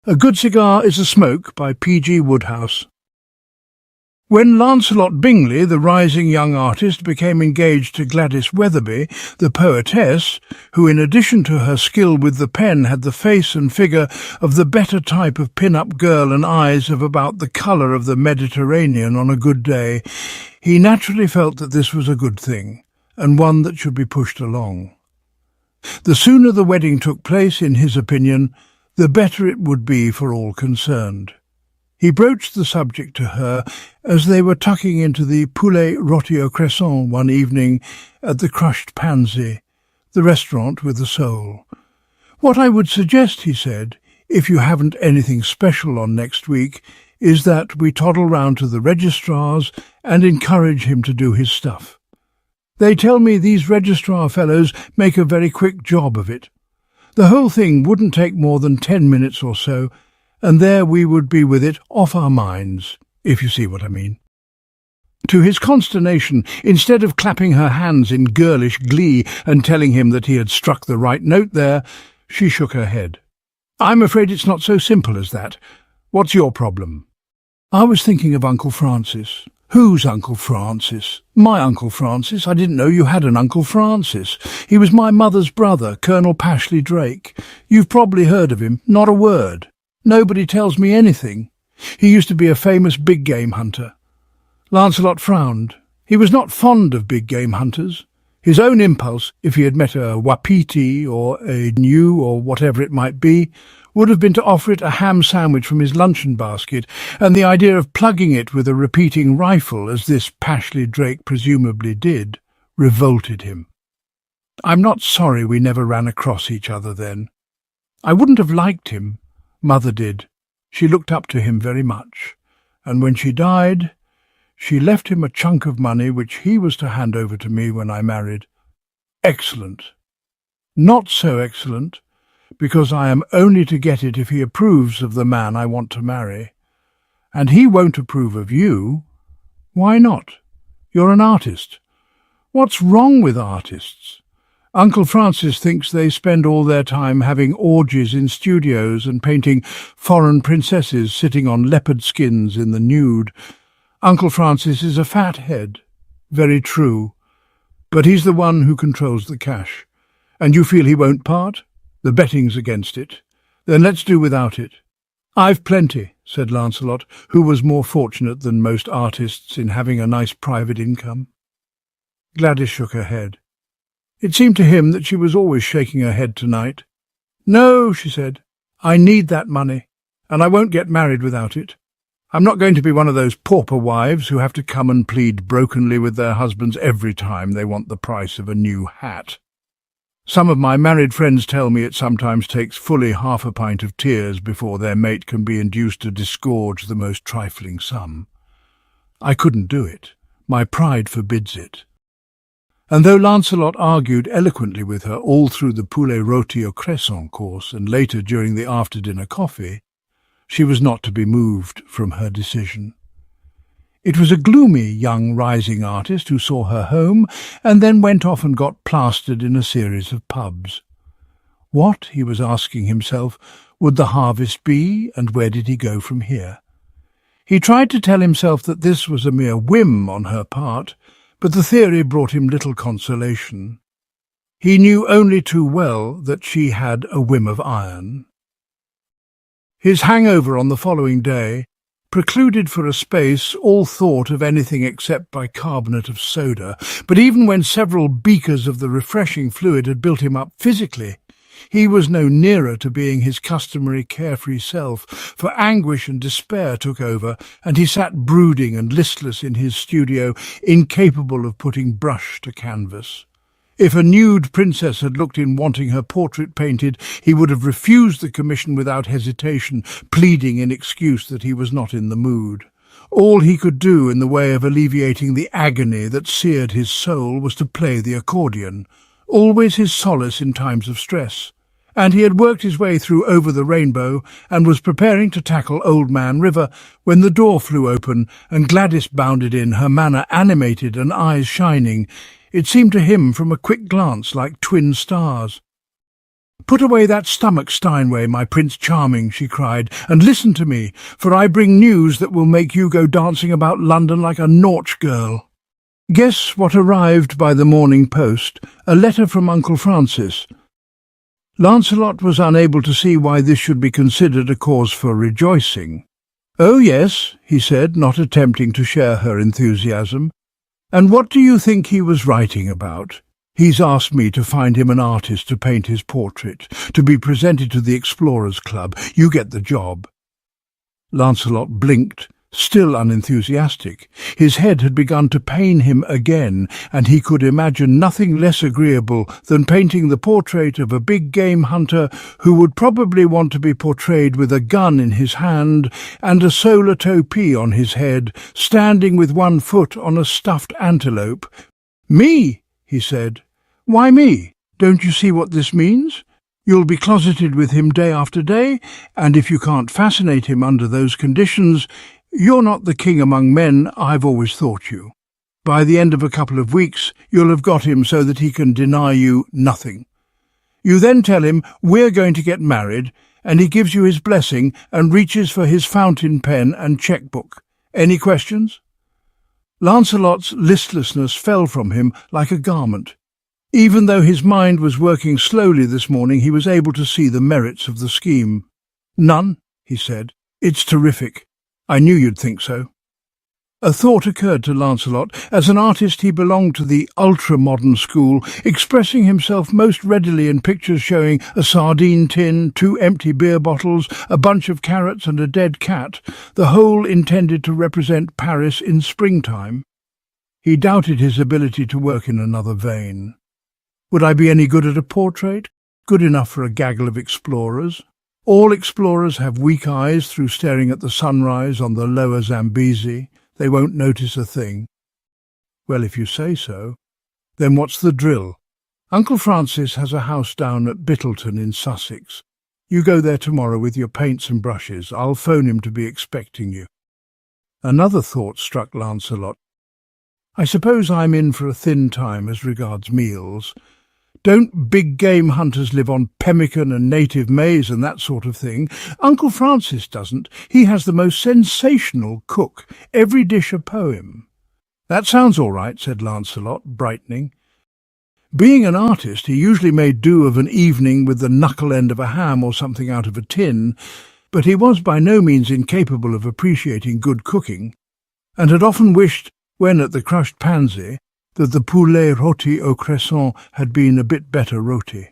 A Good Cigar is a Smoke by P.G. Wodehouse. When Lancelot Bingley, the rising young artist, became engaged to Gladys Weatherby, the poetess, who in addition to her skill with the pen had the face and figure of the better type of pin-up girl and eyes of about the colour of the Mediterranean on a good day, he naturally felt that this was a good thing, and one that should be pushed along. The sooner the wedding took place, in his opinion, the better it would be for all concerned. He broached the subject to her as they were tucking into the poulet rôti au cresson one evening at the Crushed Pansy, the restaurant with the soul. "What I would suggest," he said, "if you haven't anything special on next week, is that we toddle round to the registrar's and encourage him to do his stuff. They tell me these registrar fellows make a very quick job of it. The whole thing wouldn't take more than 10 minutes or so, and there we would be with it off our minds, if you see what I mean." To his consternation, instead of clapping her hands in girlish glee and telling him that he had struck the right note there, she shook her head. "I'm afraid it's not so simple as that. What's your problem?" "I was thinking of Uncle Francis." "Whose Uncle Francis?" "My Uncle Francis. I didn't know you had an Uncle Francis. He was my mother's brother, Colonel Pashley Drake. You've probably heard of him. Not a word. Nobody tells me anything. He used to be a famous big-game hunter." Lancelot frowned. He was not fond of big-game hunters. His own impulse, if he had met a wapiti or a gnu or whatever it might be, would have been to offer it a ham sandwich from his luncheon basket, and the idea of plugging it with a repeating rifle, as this Pashley Drake presumably did, revolted him. "I'm not sorry we never ran across each other then. I wouldn't have liked him. Mother did. She looked up to him very much, and when she died, she left him a chunk of money which he was to hand over to me when I married. Excellent. Not so excellent, because I am only to get it if he approves of the man I want to marry. And he won't approve of you. Why not? You're an artist. What's wrong with artists? Uncle Francis thinks they spend all their time having orgies in studios and painting foreign princesses sitting on leopard skins in the nude. Uncle Francis is a fat head. Very true. But he's the one who controls the cash. And you feel he won't part? The betting's against it. Then let's do without it." "I've plenty," said Lancelot, who was more fortunate than most artists in having a nice private income. Gladys shook her head. It seemed to him that she was always shaking her head tonight. "No," she said, "I need that money, and I won't get married without it. I'm not going to be one of those pauper wives who have to come and plead brokenly with their husbands every time they want the price of a new hat. Some of my married friends tell me it sometimes takes fully half a pint of tears before their mate can be induced to disgorge the most trifling sum. I couldn't do it. My pride forbids it." And though Lancelot argued eloquently with her all through the poulet rôti au cresson course and later during the after-dinner coffee, she was not to be moved from her decision. It was a gloomy young rising artist who saw her home and then went off and got plastered in a series of pubs. What, he was asking himself, would the harvest be, and where did he go from here? He tried to tell himself that this was a mere whim on her part, but the theory brought him little consolation. He knew only too well that she had a whim of iron. His hangover on the following day precluded for a space all thought of anything except bicarbonate of soda, but even when several beakers of the refreshing fluid had built him up physically, he was no nearer to being his customary carefree self, for anguish and despair took over, and he sat brooding and listless in his studio, incapable of putting brush to canvas. If a nude princess had looked in wanting her portrait painted, he would have refused the commission without hesitation, pleading in excuse that he was not in the mood. All he could do in the way of alleviating the agony that seared his soul was to play the accordion, always his solace in times of stress. And he had worked his way through Over the Rainbow and was preparing to tackle Old Man River when the door flew open and Gladys bounded in, her manner animated and eyes shining. It seemed to him from a quick glance like twin stars. "Put away that stomach, Steinway, my Prince Charming," she cried, "and listen to me, for I bring news that will make you go dancing about London like a nautch girl." Guess what arrived by the morning post? A letter from Uncle Francis. Lancelot was unable to see why this should be considered a cause for rejoicing. "Oh, yes," he said, not attempting to share her enthusiasm. "And what do you think he was writing about? He's asked me to find him an artist to paint his portrait, to be presented to the Explorers Club. You get the job." Lancelot blinked, still unenthusiastic. His head had begun to pain him again, and he could imagine nothing less agreeable than painting the portrait of a big game hunter who would probably want to be portrayed with a gun in his hand and a solar topee on his head, standing with one foot on a stuffed antelope. "Me?" he said. "Why me? Don't you see what this means? You'll be closeted with him day after day, and if you can't fascinate him under those conditions, you're not the king among men I've always thought you. By the end of a couple of weeks, you'll have got him so that he can deny you nothing. You then tell him we're going to get married, and he gives you his blessing and reaches for his fountain pen and cheque-book. Any questions?" Lancelot's listlessness fell from him like a garment. Even though his mind was working slowly this morning, he was able to see the merits of the scheme. "None," he said. "It's terrific. I knew you'd think so." A thought occurred to Lancelot. As an artist, he belonged to the ultra-modern school, expressing himself most readily in pictures showing a sardine tin, 2 empty beer bottles, a bunch of carrots and a dead cat, the whole intended to represent Paris in springtime. He doubted his ability to work in another vein. Would I be any good at a portrait? Good enough for a gaggle of explorers? All explorers have weak eyes through staring at the sunrise on the lower Zambezi. They won't notice a thing. Well, if you say so. Then what's the drill? Uncle Francis has a house down at Bittleton in Sussex. You go there tomorrow with your paints and brushes. I'll phone him to be expecting you. Another thought struck Lancelot. I suppose I'm in for a thin time as regards meals. Don't big game hunters live on pemmican and native maize and that sort of thing? Uncle Francis doesn't. He has the most sensational cook, every dish a poem. That sounds all right, said Lancelot, brightening. Being an artist, he usually made do of an evening with the knuckle end of a ham or something out of a tin, but he was by no means incapable of appreciating good cooking, and had often wished, when at the Crushed Pansy, that the poulet rôti au cresson had been a bit better rôti.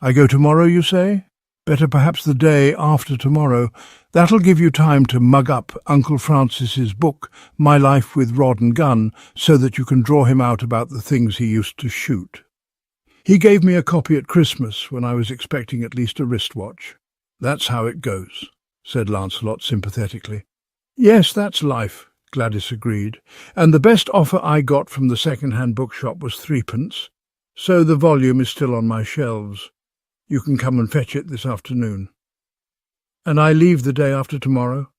I go tomorrow, you say? Better perhaps the day after tomorrow. That'll give you time to mug up Uncle Francis's book, My Life with Rod and Gun, so that you can draw him out about the things he used to shoot. He gave me a copy at Christmas when I was expecting at least a wristwatch. That's how it goes, said Lancelot sympathetically. Yes, that's life, Gladys agreed, and the best offer I got from the second-hand bookshop was 3p, so the volume is still on my shelves. You can come and fetch it this afternoon. And I leave the day after tomorrow?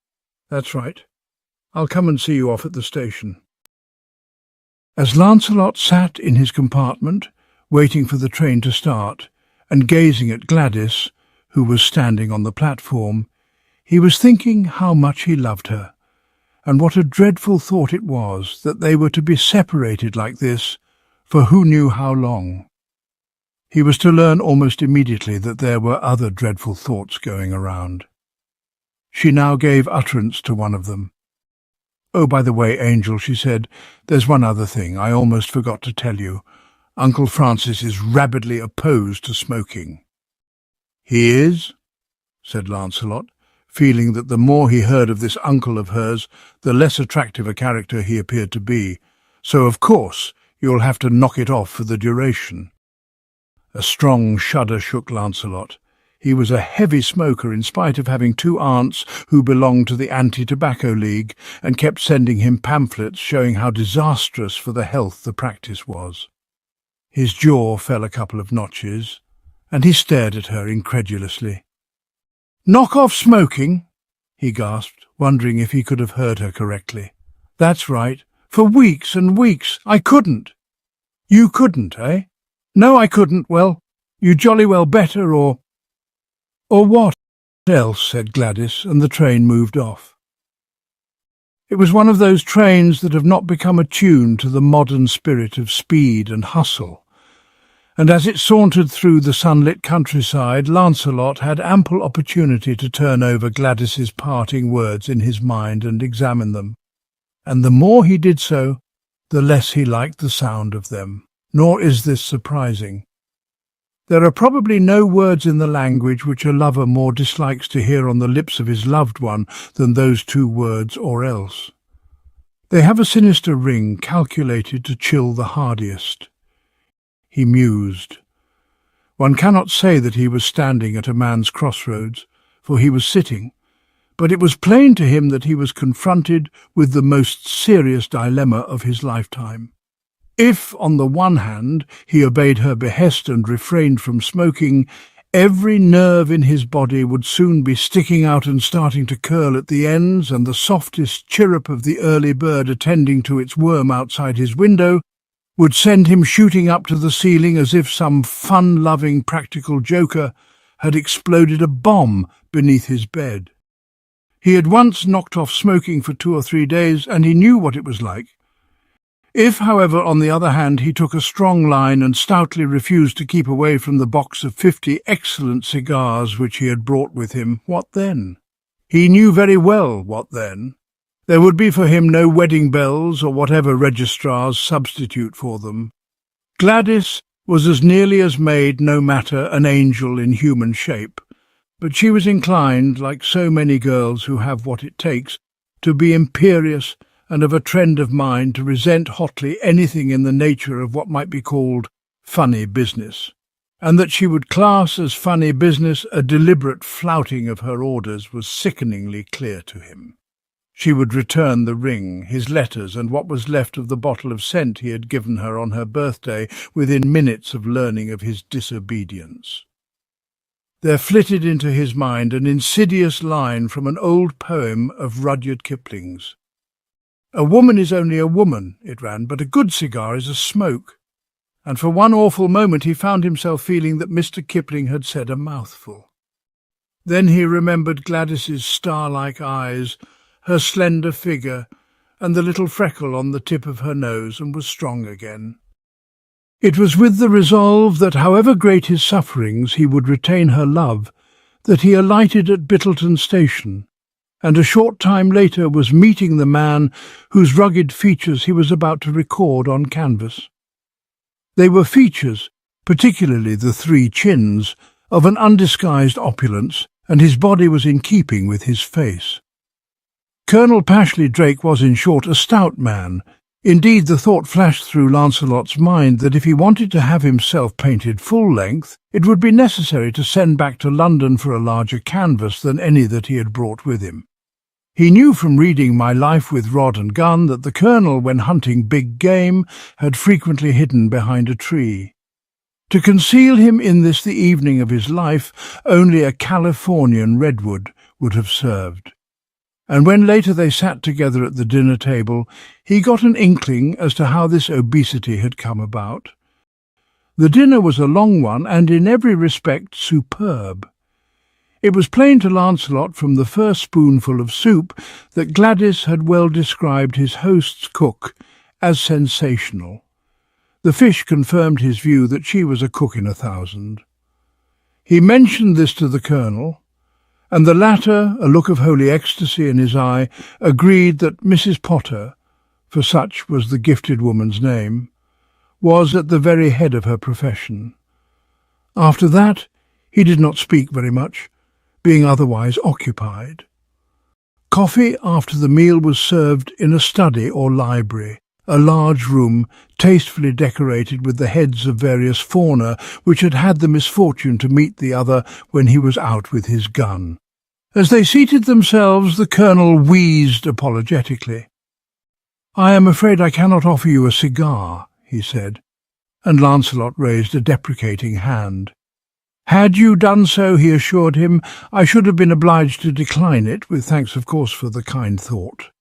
That's right. I'll come and see you off at the station. As Lancelot sat in his compartment, waiting for the train to start, and gazing at Gladys, who was standing on the platform, he was thinking how much he loved her, and what a dreadful thought it was that they were to be separated like this for who knew how long. He was to learn almost immediately that there were other dreadful thoughts going around. She now gave utterance to one of them. "Oh, by the way, Angel," she said, "there's one other thing I almost forgot to tell you. Uncle Francis is rabidly opposed to smoking." "He is?" said Lancelot, feeling that the more he heard of this uncle of hers, the less attractive a character he appeared to be. "So, of course, you'll have to knock it off for the duration." A strong shudder shook Lancelot. He was a heavy smoker in spite of having 2 aunts who belonged to the Anti-Tobacco League and kept sending him pamphlets showing how disastrous for the health the practice was. His jaw fell a couple of notches, and he stared at her incredulously. "Knock off smoking?" he gasped, wondering if he could have heard her correctly. "That's right. For weeks and weeks. I couldn't." "You couldn't, eh?" "No, I couldn't. Well, "You jolly well better, or—" "Or what else?" said Gladys, and the train moved off. It was one of those trains that have not become attuned to the modern spirit of speed and hustle, and as it sauntered through the sunlit countryside, Lancelot had ample opportunity to turn over Gladys's parting words in his mind and examine them, and the more he did so, the less he liked the sound of them. Nor is this surprising. There are probably no words in the language which a lover more dislikes to hear on the lips of his loved one than those two words, "or else." They have a sinister ring calculated to chill the hardiest. He mused. One cannot say that he was standing at a man's crossroads, for he was sitting, but it was plain to him that he was confronted with the most serious dilemma of his lifetime. If, on the one hand, he obeyed her behest and refrained from smoking, every nerve in his body would soon be sticking out and starting to curl at the ends, and the softest chirrup of the early bird attending to its worm outside his window would send him shooting up to the ceiling as if some fun-loving practical joker had exploded a bomb beneath his bed. He had once knocked off smoking for 2 or 3 days, and he knew what it was like. If, however, on the other hand, he took a strong line and stoutly refused to keep away from the box of 50 excellent cigars which he had brought with him, what then? He knew very well what then. There would be for him no wedding bells or whatever registrar's substitute for them. Gladys was as nearly as made, no matter, an angel in human shape, but she was inclined, like so many girls who have what it takes, to be imperious and of a trend of mind to resent hotly anything in the nature of what might be called funny business, and that she would class as funny business a deliberate flouting of her orders was sickeningly clear to him. She would return the ring, his letters, and what was left of the bottle of scent he had given her on her birthday within minutes of learning of his disobedience. There flitted into his mind an insidious line from an old poem of Rudyard Kipling's. "A woman is only a woman," it ran, "but a good cigar is a smoke." And for one awful moment he found himself feeling that Mr. Kipling had said a mouthful. Then he remembered Gladys's star-like eyes, her slender figure, and the little freckle on the tip of her nose, and was strong again. It was with the resolve that, however great his sufferings, he would retain her love, that he alighted at Bittleton station, and a short time later was meeting the man whose rugged features he was about to record on canvas. They were features, particularly the 3 chins, of an undisguised opulence, and his body was in keeping with his face. Colonel Pashley Drake was, in short, a stout man. Indeed, the thought flashed through Lancelot's mind that if he wanted to have himself painted full length, it would be necessary to send back to London for a larger canvas than any that he had brought with him. He knew from reading My Life with Rod and Gun that the colonel, when hunting big game, had frequently hidden behind a tree. To conceal him in this the evening of his life, only a Californian redwood would have served. And when later they sat together at the dinner table, he got an inkling as to how this obesity had come about. The dinner was a long one, and in every respect superb. It was plain to Lancelot from the first spoonful of soup that Gladys had well described his host's cook as sensational. The fish confirmed his view that she was a cook in 1,000. He mentioned this to the colonel, and the latter, a look of holy ecstasy in his eye, agreed that Mrs. Potter, for such was the gifted woman's name, was at the very head of her profession. After that he did not speak very much, being otherwise occupied. Coffee after the meal was served in a study or library, a large room tastefully decorated with the heads of various fauna which had had the misfortune to meet the other when he was out with his gun. As they seated themselves, the colonel wheezed apologetically. "I am afraid I cannot offer you a cigar," he said, and Lancelot raised a deprecating hand. "Had you done so," he assured him, "I should have been obliged to decline it, with thanks of course for the kind thought."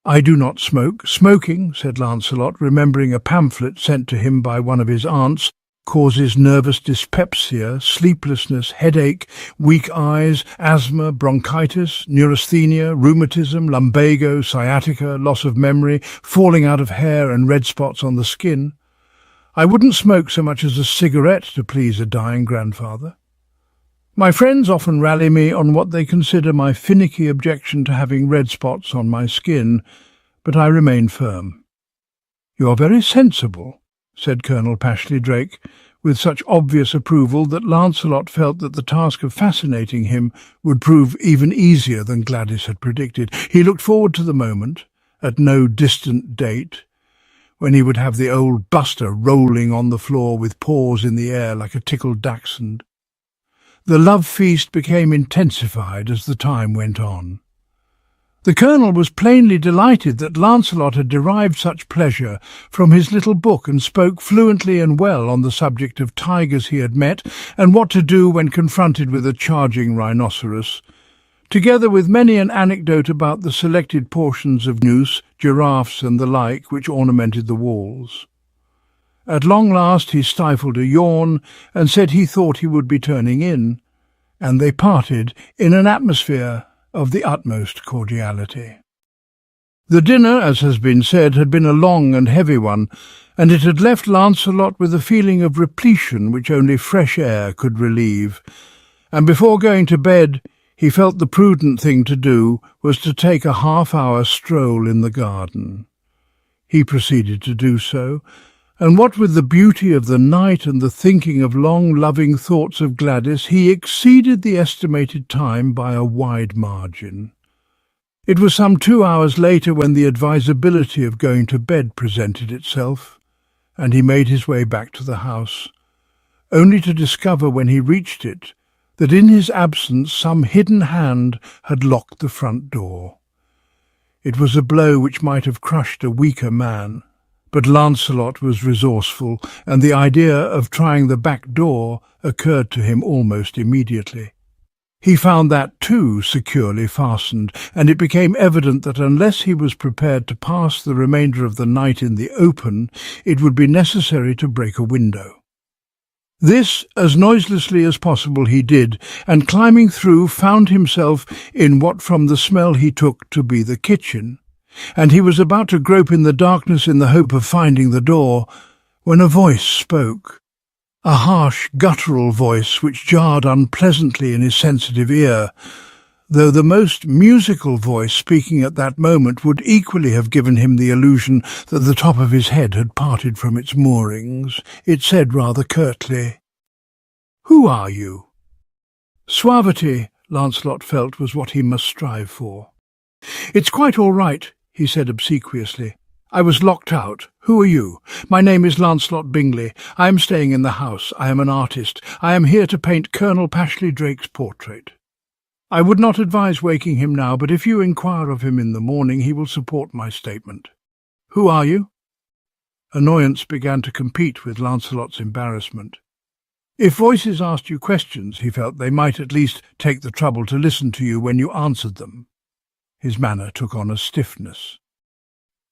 "I do not smoke." "Smoking," said Lancelot, remembering a pamphlet sent to him by one of his aunts, causes nervous dyspepsia, sleeplessness, headache, weak eyes, asthma, bronchitis, neurasthenia, rheumatism, lumbago, sciatica, loss of memory, falling out of hair and red spots on the skin. I wouldn't smoke so much as a cigarette to please a dying grandfather. My friends often rally me on what they consider my finicky objection to having red spots on my skin, but I remain firm. "You're very sensible," said Colonel Pashley Drake, with such obvious approval that Lancelot felt that the task of fascinating him would prove even easier than Gladys had predicted. He looked forward to the moment, at no distant date, when he would have the old buster rolling on the floor with paws in the air like a tickled dachshund. The love feast became intensified as the time went on. The Colonel was plainly delighted that Lancelot had derived such pleasure from his little book and spoke fluently and well on the subject of tigers he had met and what to do when confronted with a charging rhinoceros, together with many an anecdote about the selected portions of moose, giraffes and the like which ornamented the walls. At long last he stifled a yawn and said he thought he would be turning in, and they parted in an atmosphere of the utmost cordiality. The dinner, as has been said, had been a long and heavy one, and it had left Lancelot with a feeling of repletion which only fresh air could relieve, and before going to bed he felt the prudent thing to do was to take a half-hour stroll in the garden. He proceeded to do so, and what with the beauty of the night and the thinking of long, loving thoughts of Gladys, he exceeded the estimated time by a wide margin. It was some 2 hours later when the advisability of going to bed presented itself, and he made his way back to the house, only to discover when he reached it that in his absence some hidden hand had locked the front door. It was a blow which might have crushed a weaker man, but Lancelot was resourceful, and the idea of trying the back door occurred to him almost immediately. He found that, too, securely fastened, and it became evident that unless he was prepared to pass the remainder of the night in the open, it would be necessary to break a window. This, as noiselessly as possible, he did, and climbing through found himself in what from the smell he took to be the kitchen, and he was about to grope in the darkness in the hope of finding the door, when a voice spoke, a harsh, guttural voice which jarred unpleasantly in his sensitive ear, though the most musical voice speaking at that moment would equally have given him the illusion that the top of his head had parted from its moorings. It said rather curtly, "Who are you?" Suavity, Lancelot felt, was what he must strive for. "It's quite all right," he said obsequiously. "I was locked out. Who are you?" "My name is Lancelot Bingley. I am staying in the house. I am an artist. I am here to paint Colonel Pashley Drake's portrait. I would not advise waking him now, but if you inquire of him in the morning, he will support my statement. Who are you?" Annoyance began to compete with Lancelot's embarrassment. If voices asked you questions, he felt, they might at least take the trouble to listen to you when you answered them. His manner took on a stiffness.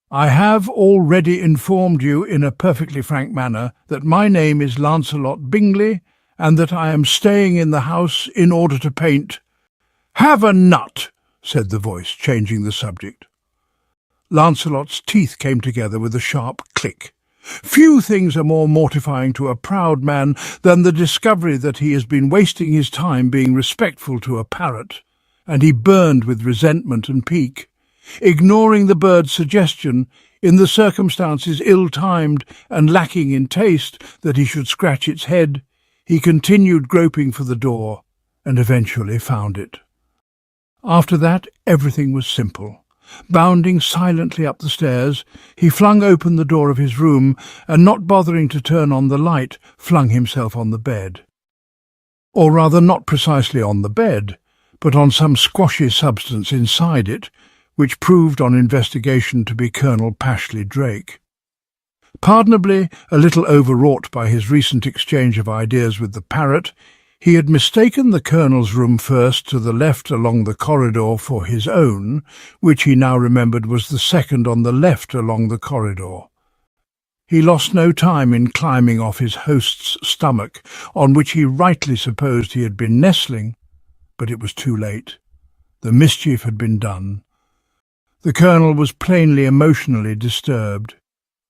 "I have already informed you in a perfectly frank manner that my name is Lancelot Bingley, and that I am staying in the house in order to paint—" "Have a nut," said the voice, changing the subject. Lancelot's teeth came together with a sharp click. Few things are more mortifying to a proud man than the discovery that he has been wasting his time being respectful to a parrot, and he burned with resentment and pique. Ignoring the bird's suggestion, in the circumstances ill-timed and lacking in taste that he should scratch its head, he continued groping for the door, and eventually found it. After that, everything was simple. Bounding silently up the stairs, he flung open the door of his room, and not bothering to turn on the light, flung himself on the bed. Or rather, not precisely on the bed, but on some squashy substance inside it, which proved on investigation to be Colonel Pashley Drake. Pardonably a little overwrought by his recent exchange of ideas with the parrot, he had mistaken the Colonel's room first to the left along the corridor for his own, which he now remembered was the second on the left along the corridor. He lost no time in climbing off his host's stomach, on which he rightly supposed he had been nestling, but it was too late. The mischief had been done. The colonel was plainly emotionally disturbed.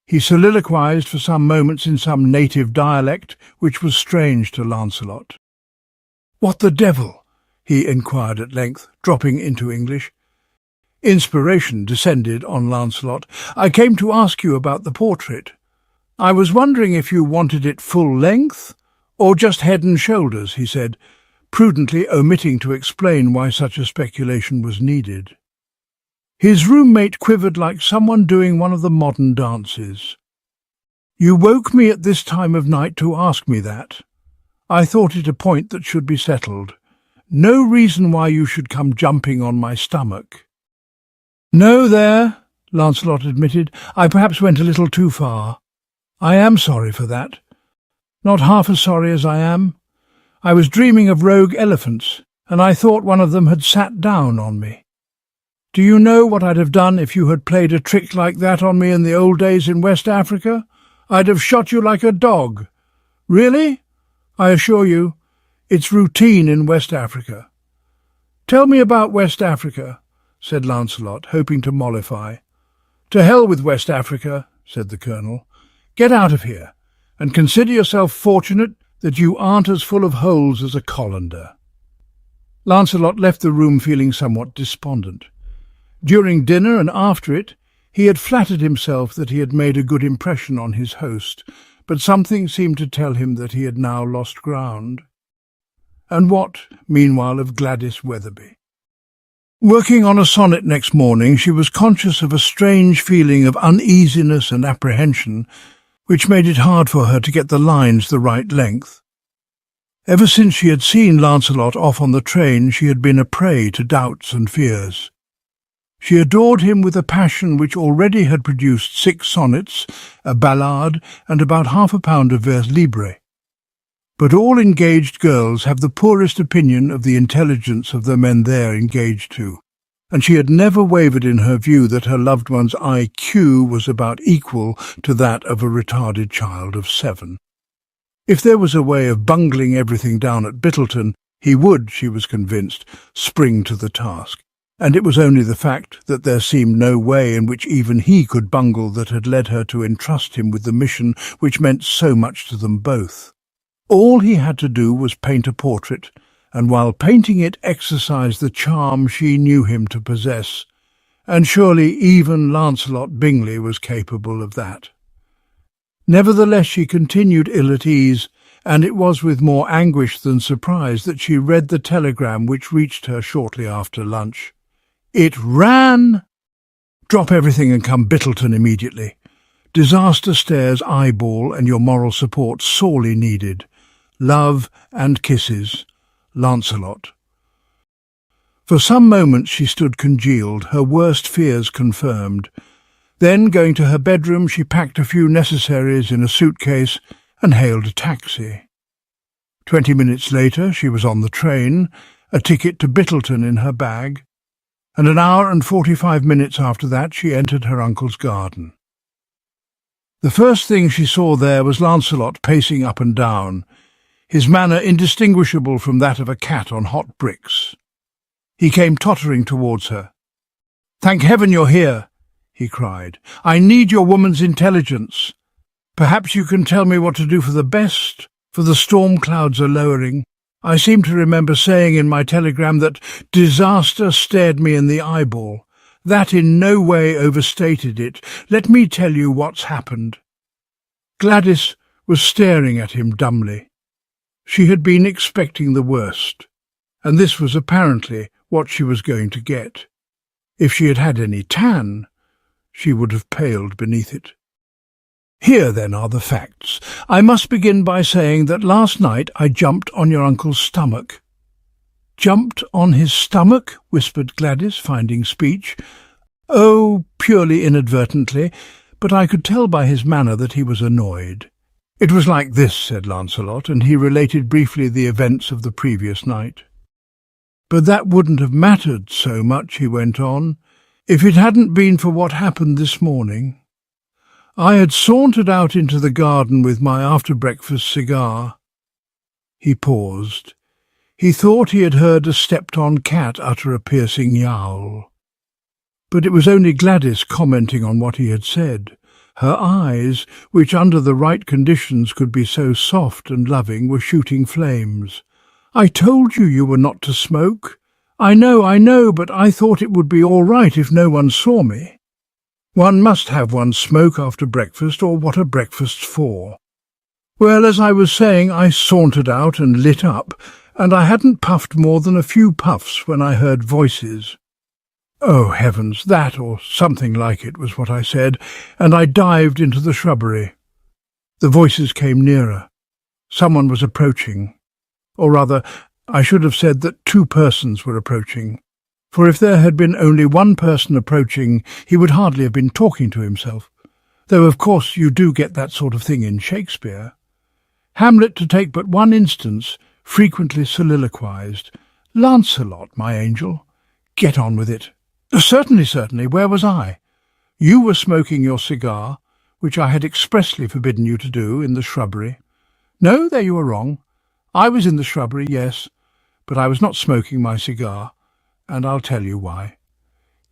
He soliloquized for some moments in some native dialect which was strange to Lancelot. "What the devil?" he inquired at length, dropping into English. Inspiration descended on Lancelot. "I came to ask you about the portrait. I was wondering if you wanted it full length, or just head and shoulders," he said, prudently omitting to explain why such a speculation was needed. His roommate quivered like someone doing one of the modern dances. "You woke me at this time of night to ask me that. I thought it a point that should be settled. No reason why you should come jumping on my stomach." "No, there," Lancelot admitted. "I perhaps went a little too far. I am sorry for that. Not half as sorry as I am. I was dreaming of rogue elephants, and I thought one of them had sat down on me. Do you know what I'd have done if you had played a trick like that on me in the old days in West Africa? I'd have shot you like a dog. Really? I assure you, it's routine in West Africa." "Tell me about West Africa," said Lancelot, hoping to mollify. "To hell with West Africa," said the colonel. "Get out of here, and consider yourself fortunate that you aren't as full of holes as a colander." Lancelot left the room feeling somewhat despondent. During dinner and after it, he had flattered himself that he had made a good impression on his host, but something seemed to tell him that he had now lost ground. And what, meanwhile, of Gladys Weatherby? Working on a sonnet next morning, she was conscious of a strange feeling of uneasiness and apprehension, which made it hard for her to get the lines the right length. Ever since she had seen Lancelot off on the train, she had been a prey to doubts and fears. She adored him with a passion which already had produced 6 sonnets, a ballade, and about half a pound of vers libre. But all engaged girls have the poorest opinion of the intelligence of the men they're engaged to, and she had never wavered in her view that her loved one's IQ was about equal to that of a retarded child of 7. If there was a way of bungling everything down at Bittleton, he would, she was convinced, spring to the task. And it was only the fact that there seemed no way in which even he could bungle that had led her to entrust him with the mission which meant so much to them both. All he had to do was paint a portrait, and while painting it exercise the charm she knew him to possess, and surely even Lancelot Bingley was capable of that. Nevertheless, she continued ill at ease, and it was with more anguish than surprise that she read the telegram which reached her shortly after lunch. It ran: "Drop everything and come Bittleton immediately. Disaster stares eyeball and your moral support sorely needed. Love and kisses, Lancelot." For some moments she stood congealed, her worst fears confirmed. Then, going to her bedroom, she packed a few necessaries in a suitcase and hailed a taxi. 20 minutes later she was on the train, a ticket to Bittleton in her bag, and an hour and 45 minutes after that she entered her uncle's garden. The first thing she saw there was Lancelot pacing up and down, his manner indistinguishable from that of a cat on hot bricks. He came tottering towards her. "Thank heaven you're here," he cried. "I need your woman's intelligence. Perhaps you can tell me what to do for the best, for the storm clouds are lowering. I seem to remember saying in my telegram that disaster stared me in the eyeball. That in no way overstated it. Let me tell you what's happened." Gladys was staring at him dumbly. She had been expecting the worst, and this was apparently what she was going to get. If she had had any tan, she would have paled beneath it. "Here, then, are the facts. I must begin by saying that last night I jumped on your uncle's stomach." "Jumped on his stomach?" whispered Gladys, finding speech. "Oh, purely inadvertently, but I could tell by his manner that he was annoyed." "It was like this," said Lancelot, and he related briefly the events of the previous night. "But that wouldn't have mattered so much," he went on, "if it hadn't been for what happened this morning. I had sauntered out into the garden with my after-breakfast cigar. He paused. He thought he had heard a stepped-on cat utter a piercing yowl. But it was only Gladys commenting on what he had said. Her eyes, which under the right conditions could be so soft and loving, were shooting flames. "I told you were not to smoke. I know, but I thought it would be all right if no one saw me. One must have one's smoke after breakfast, or what are breakfasts for? Well, as I was saying, I sauntered out and lit up, and I hadn't puffed more than a few puffs when I heard voices. Oh, heavens, that or something like it was what I said, and I dived into the shrubbery. The voices came nearer. Someone was approaching. Or rather, I should have said that two persons were approaching, for if there had been only one person approaching, he would hardly have been talking to himself, though of course you do get that sort of thing in Shakespeare. Hamlet, to take but one instance, frequently soliloquized, "Lancelot, my angel, get on with it." Certainly, where was I? You were smoking your cigar, which I had expressly forbidden you to do, in the shrubbery. No, there you were wrong. I was in the shrubbery, yes, but I was not smoking my cigar, and I'll tell you why.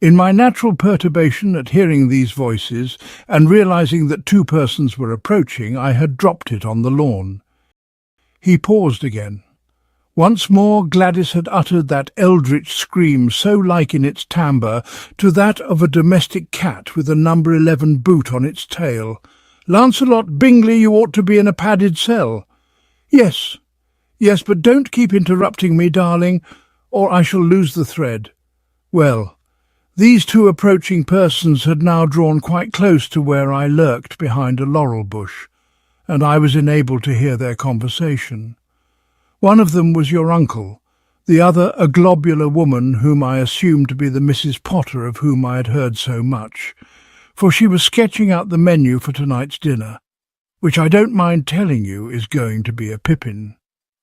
In my natural perturbation at hearing these voices, and realizing that two persons were approaching, I had dropped it on the lawn. He paused again. Once more Gladys had uttered that eldritch scream so like in its timbre to that of a domestic cat with a number 11 boot on its tail. "Lancelot Bingley, you ought to be in a padded cell." Yes, but don't keep interrupting me, darling, or I shall lose the thread. Well, these two approaching persons had now drawn quite close to where I lurked behind a laurel bush, and I was enabled to hear their conversation. One of them was your uncle, the other a globular woman whom I assumed to be the Mrs. Potter of whom I had heard so much, for she was sketching out the menu for tonight's dinner, which I don't mind telling you is going to be a pippin.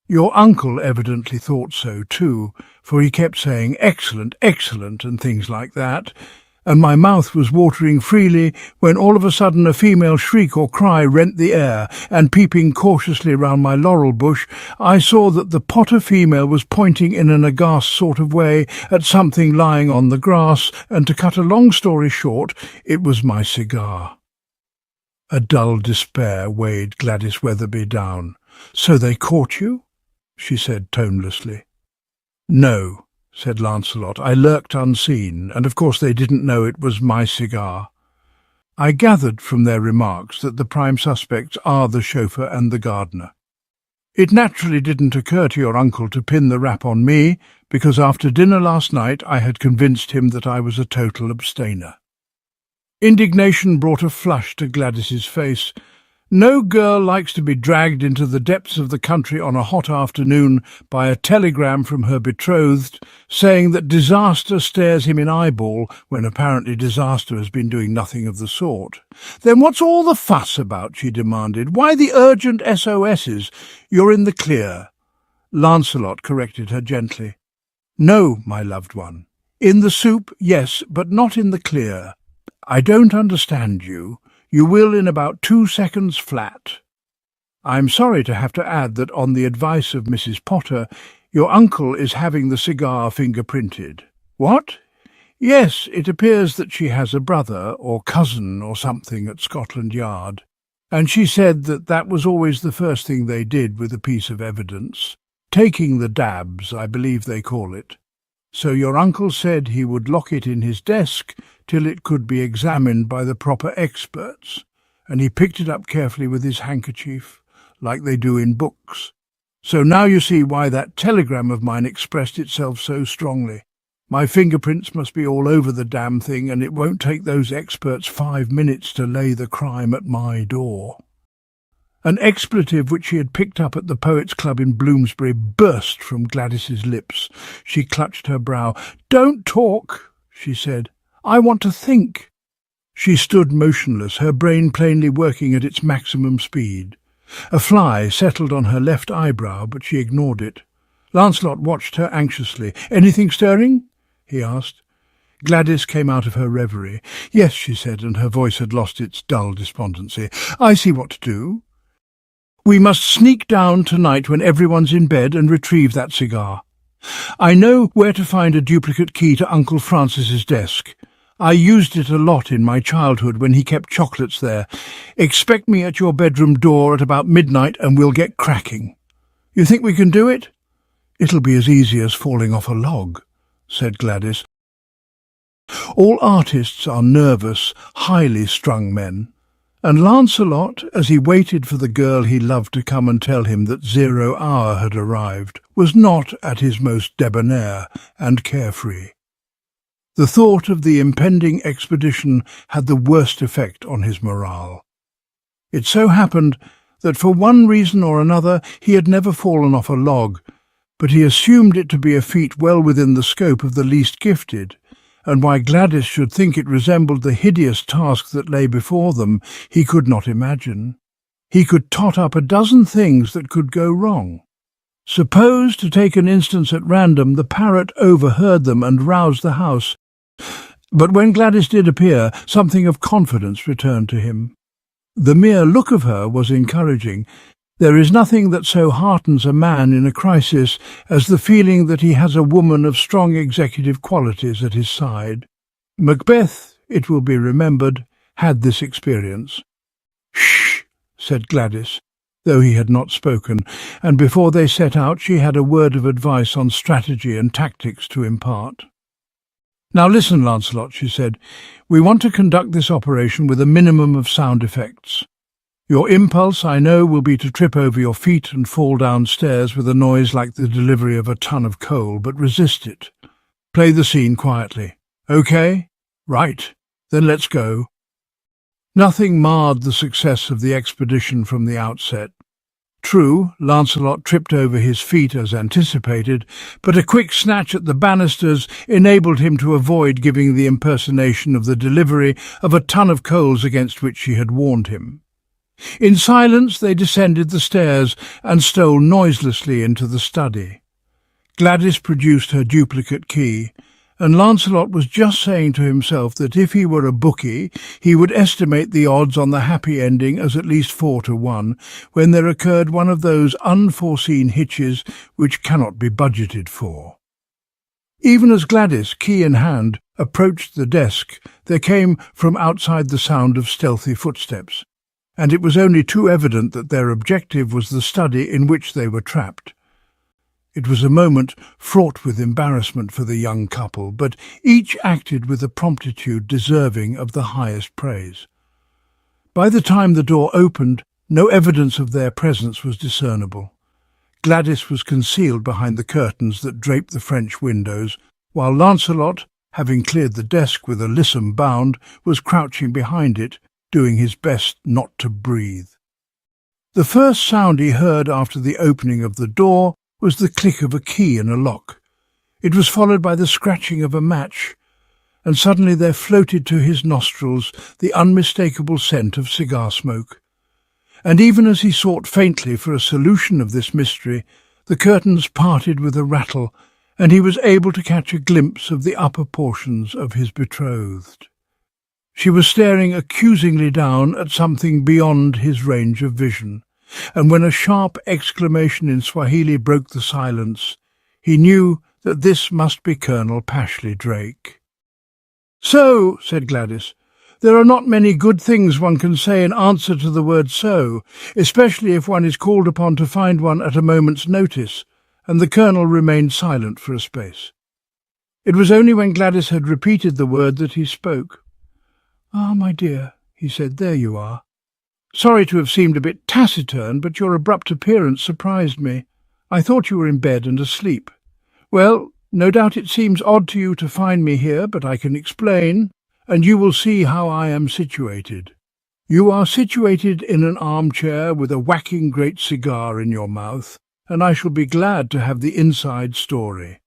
Your uncle evidently thought so too, for he kept saying excellent, excellent, and things like that, and my mouth was watering freely when all of a sudden a female shriek or cry rent the air, and peeping cautiously round my laurel bush, I saw that the Potter female was pointing in an aghast sort of way at something lying on the grass, and to cut a long story short, it was my cigar. A dull despair weighed Gladys Weatherby down. "So they caught you?" she said tonelessly. "No," said Lancelot. "I lurked unseen, and of course they didn't know it was my cigar." I gathered from their remarks that the prime suspects are the chauffeur and the gardener. It naturally didn't occur to your uncle to pin the rap on me, because after dinner last night I had convinced him that I was a total abstainer. Indignation brought a flush to Gladys's face. No girl likes to be dragged into the depths of the country on a hot afternoon by a telegram from her betrothed saying that disaster stares him in eyeball when apparently disaster has been doing nothing of the sort. "Then what's all the fuss about?" she demanded. "Why the urgent SOSs? You're in the clear." Lancelot corrected her gently. "No, my loved one. In the soup, yes, but not in the clear. I don't understand you. You will in about 2 seconds flat. I'm sorry to have to add that on the advice of Mrs. Potter, your uncle is having the cigar fingerprinted." "What?" "Yes, it appears that she has a brother or cousin or something at Scotland Yard, and she said that that was always the first thing they did with a piece of evidence. Taking the dabs, I believe they call it. So your uncle said he would lock it in his desk till it could be examined by the proper experts, and he picked it up carefully with his handkerchief, like they do in books. So now you see why that telegram of mine expressed itself so strongly. My fingerprints must be all over the damn thing, and it won't take those experts 5 minutes to lay the crime at my door." An expletive which she had picked up at the Poets' Club in Bloomsbury burst from Gladys's lips. She clutched her brow. "Don't talk," she said. "I want to think." She stood motionless, her brain plainly working at its maximum speed. A fly settled on her left eyebrow, but she ignored it. Lancelot watched her anxiously. "Anything stirring?" he asked. Gladys came out of her reverie. "Yes," she said, and her voice had lost its dull despondency. "I see what to do. We must sneak down tonight when everyone's in bed and retrieve that cigar. I know where to find a duplicate key to Uncle Francis's desk. I used it a lot in my childhood when he kept chocolates there. Expect me at your bedroom door at about midnight and we'll get cracking. You think we can do it?" "It'll be as easy as falling off a log," said Gladys. All artists are nervous, highly strung men, and Lancelot, as he waited for the girl he loved to come and tell him that 0 hour had arrived, was not at his most debonair and carefree. The thought of the impending expedition had the worst effect on his morale. It so happened that for one reason or another he had never fallen off a log, but he assumed it to be a feat well within the scope of the least gifted, and why Gladys should think it resembled the hideous task that lay before them he could not imagine. He could tot up a dozen things that could go wrong. Suppose, to take an instance at random, the parrot overheard them and roused the house. But when Gladys did appear, something of confidence returned to him. The mere look of her was encouraging. There is nothing that so heartens a man in a crisis as the feeling that he has a woman of strong executive qualities at his side. Macbeth, it will be remembered, had this experience. "Shh," said Gladys, though he had not spoken, and before they set out she had a word of advice on strategy and tactics to impart. "Now listen, Lancelot," she said. "We want to conduct this operation with a minimum of sound effects. Your impulse, I know, will be to trip over your feet and fall downstairs with a noise like the delivery of a ton of coal, but resist it. Play the scene quietly. Okay? Right. Then let's go." Nothing marred the success of the expedition from the outset. True, Lancelot tripped over his feet as anticipated, but a quick snatch at the banisters enabled him to avoid giving the impersonation of the delivery of a ton of coals against which she had warned him. In silence they descended the stairs and stole noiselessly into the study. Gladys produced her duplicate key, and Lancelot was just saying to himself that if he were a bookie, he would estimate the odds on the happy ending as at least 4-1, when there occurred one of those unforeseen hitches which cannot be budgeted for. Even as Gladys, key in hand, approached the desk, there came from outside the sound of stealthy footsteps, and it was only too evident that their objective was the study in which they were trapped. It was a moment fraught with embarrassment for the young couple, but each acted with a promptitude deserving of the highest praise. By the time the door opened, no evidence of their presence was discernible. Gladys was concealed behind the curtains that draped the French windows, while Lancelot, having cleared the desk with a lissom bound, was crouching behind it, doing his best not to breathe. The first sound he heard after the opening of the door was the click of a key in a lock. It was followed by the scratching of a match, and suddenly there floated to his nostrils the unmistakable scent of cigar smoke. And even as he sought faintly for a solution of this mystery, the curtains parted with a rattle, and he was able to catch a glimpse of the upper portions of his betrothed. She was staring accusingly down at something beyond his range of vision, and when a sharp exclamation in Swahili broke the silence, he knew that this must be Colonel Pashley Drake. "So," said Gladys, "there are not many good things one can say in answer to the word so, especially if one is called upon to find one at a moment's notice," and the Colonel remained silent for a space. It was only when Gladys had repeated the word that he spoke. "Ah, my dear," he said, "there you are. Sorry to have seemed a bit taciturn, but your abrupt appearance surprised me. I thought you were in bed and asleep. Well, no doubt it seems odd to you to find me here, but I can explain, and you will see how I am situated. You are situated in an armchair with a whacking great cigar in your mouth, and I shall be glad to have the inside story.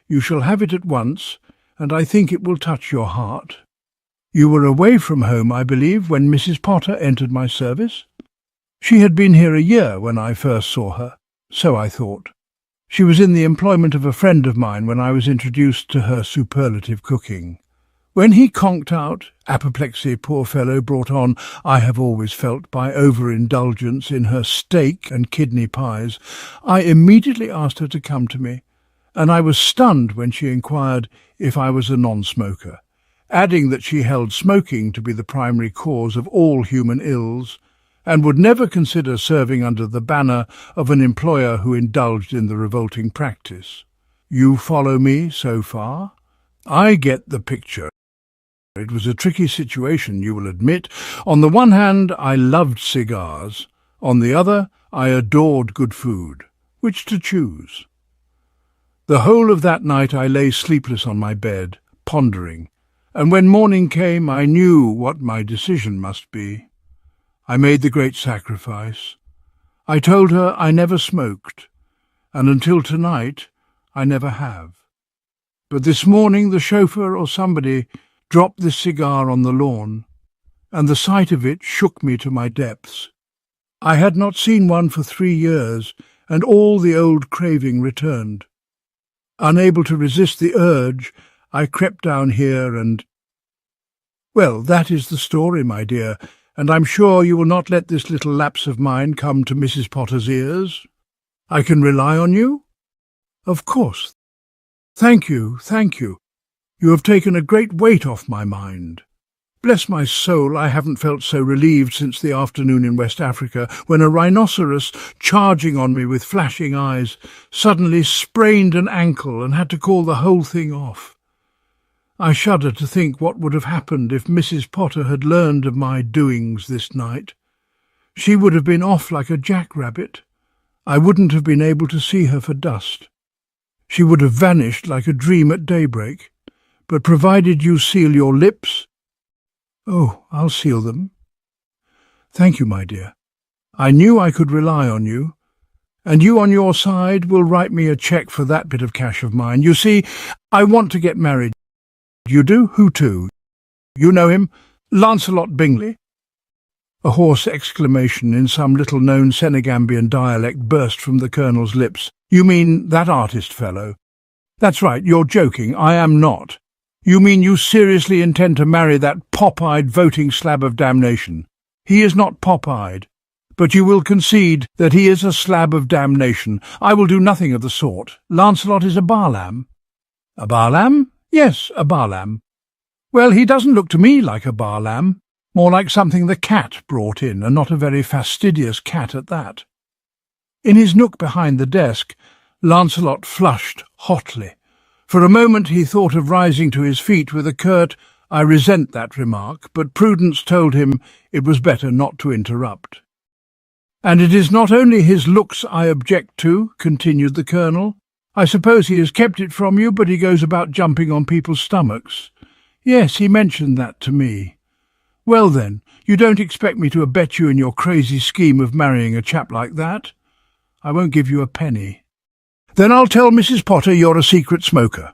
You shall have it at once, and I think it will touch your heart. You were away from home, I believe, when Mrs. Potter entered my service? She had been here a year when I first saw her, so I thought. She was in the employment of a friend of mine when I was introduced to her superlative cooking. When he conked out, apoplexy, poor fellow, brought on, I have always felt, by overindulgence in her steak and kidney pies, I immediately asked her to come to me, and I was stunned when she inquired if I was a non-smoker, adding that she held smoking to be the primary cause of all human ills, and would never consider serving under the banner of an employer who indulged in the revolting practice. You follow me so far? I get the picture. It was a tricky situation, you will admit. On the one hand, I loved cigars. On the other, I adored good food. Which to choose? The whole of that night I lay sleepless on my bed, pondering, and when morning came I knew what my decision must be. I made the great sacrifice. I told her I never smoked, and until tonight I never have. But this morning the chauffeur or somebody dropped this cigar on the lawn, and the sight of it shook me to my depths. I had not seen one for 3 years, and all the old craving returned. Unable to resist the urge, I crept down here and— Well, that is the story, my dear, and I'm sure you will not let this little lapse of mine come to Mrs. Potter's ears. I can rely on you? Of course. Thank you, thank you. You have taken a great weight off my mind. Bless my soul, I haven't felt so relieved since the afternoon in West Africa, when a rhinoceros, charging on me with flashing eyes, suddenly sprained an ankle and had to call the whole thing off. I shudder to think what would have happened if Mrs. Potter had learned of my doings this night. She would have been off like a jackrabbit. I wouldn't have been able to see her for dust. She would have vanished like a dream at daybreak. But provided you seal your lips— Oh, I'll seal them. Thank you, my dear. I knew I could rely on you, and you on your side will write me a cheque for that bit of cash of mine. You see, I want to get married. You do? Who to? You know him? Lancelot Bingley? A hoarse exclamation in some little-known Senegambian dialect burst from the Colonel's lips. You mean that artist fellow? That's right, you're joking. I am not. You mean you seriously intend to marry that pop-eyed voting slab of damnation? He is not pop-eyed, but you will concede that he is a slab of damnation. I will do nothing of the sort. Lancelot is a Barlam. A Barlam? Yes, a Barlam. Well, he doesn't look to me like a Barlam, more like something the cat brought in, and not a very fastidious cat at that. In his nook behind the desk, Lancelot flushed hotly. For a moment he thought of rising to his feet with a curt, "I resent that remark," but prudence told him it was better not to interrupt. "And it is not only his looks I object to," continued the Colonel. "I suppose he has kept it from you, but he goes about jumping on people's stomachs." "Yes, he mentioned that to me." "Well then, you don't expect me to abet you in your crazy scheme of marrying a chap like that? I won't give you a penny." "Then I'll tell Mrs. Potter you're a secret smoker."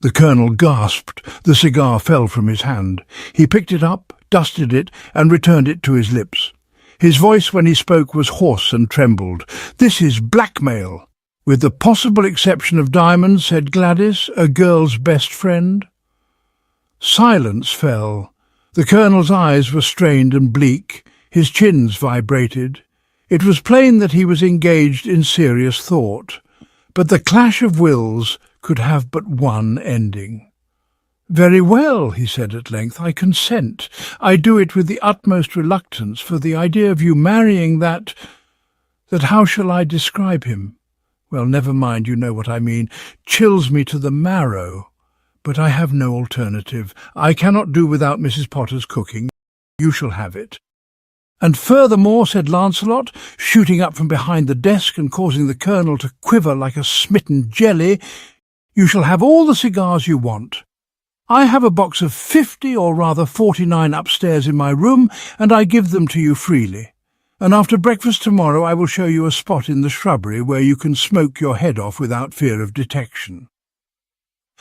The Colonel gasped. The cigar fell from his hand. He picked it up, dusted it, and returned it to his lips. His voice when he spoke was hoarse and trembled. "This is blackmail." "With the possible exception of Diamond," said Gladys, "a girl's best friend." Silence fell. The Colonel's eyes were strained and bleak. His chins vibrated. It was plain that he was engaged in serious thought. But the clash of wills could have but one ending. "Very well," he said at length, "I consent. I do it with the utmost reluctance, for the idea of you marrying that how shall I describe him? Well, never mind, you know what I mean. Chills me to the marrow. But I have no alternative. I cannot do without Mrs. Potter's cooking. You shall have it." "And furthermore," said Lancelot, shooting up from behind the desk and causing the Colonel to quiver like a smitten jelly, "you shall have all the cigars you want. I have a box of 50, or rather 49, upstairs in my room, and I give them to you freely. And after breakfast tomorrow I will show you a spot in the shrubbery where you can smoke your head off without fear of detection."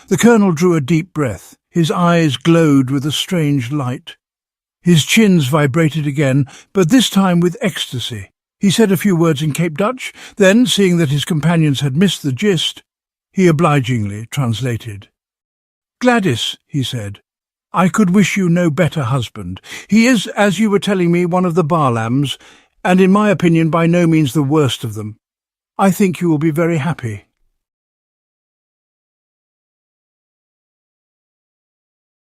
The Colonel drew a deep breath. His eyes glowed with a strange light. His chins vibrated again, but this time with ecstasy. He said a few words in Cape Dutch, then, seeing that his companions had missed the gist, he obligingly translated. "Gladys," he said, I could wish you no better husband. He is, as you were telling me, one of the Barlams, and in my opinion by no means the worst of them. I think you will be very happy."